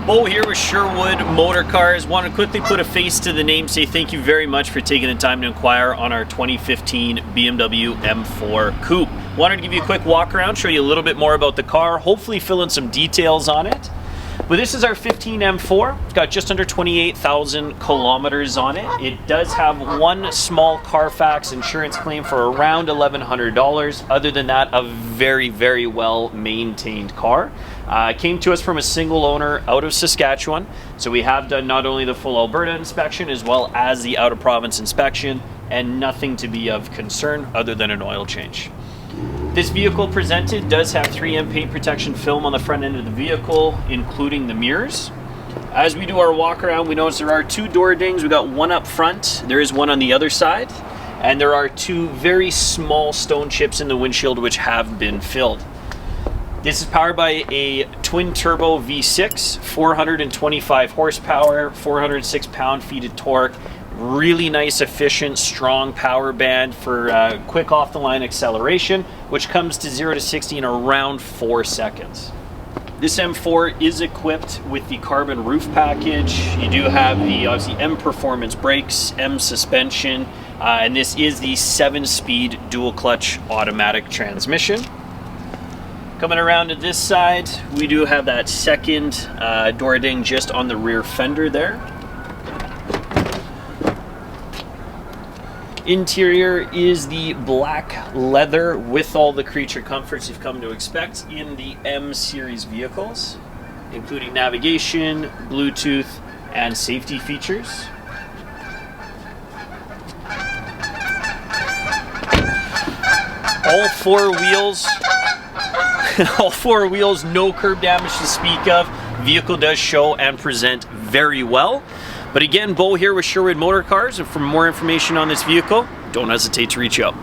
Bo here with Sherwood Motor Cars. Want to quickly put a face to the name, say thank you very much for taking the time to inquire on our 2015 BMW M4 Coupe. Wanted to give you a quick walk around, show you a little bit more about the car, hopefully fill in some details on it. But this is our 15 M4. It's got just under 28,000 kilometers on it. It does have one small Carfax insurance claim for around $1,100. Other than that, a very, very well maintained car. It came to us from a single owner out of Saskatchewan. So we have done not only the full Alberta inspection as well as the out of province inspection, and nothing to be of concern other than an oil change. This vehicle presented does have 3M paint protection film on the front end of the vehicle, including the mirrors. As we do our walk around, we notice there are two door dings. We got one up front, there is one on the other side, and there are two very small stone chips in the windshield which have been filled. This is powered by a twin turbo V6, 425 horsepower, 406 pound-feet of torque. Really nice, efficient, strong power band for quick off-the-line acceleration, which comes to 0 to 60 in around 4 seconds. This M4 is equipped with the carbon roof package. You do have the obviously M Performance brakes, M suspension, and this is the 7-speed dual clutch automatic transmission. Coming around to this side, we do have that second door ding just on the rear fender there. Interior is the black leather with all the creature comforts you've come to expect in the M series vehicles, including navigation, Bluetooth, and safety features. All four wheels, no curb damage to speak of. Vehicle does show and present very well. But again, Bo here with Sherwood Motor Cars, and for more information on this vehicle, don't hesitate to reach out.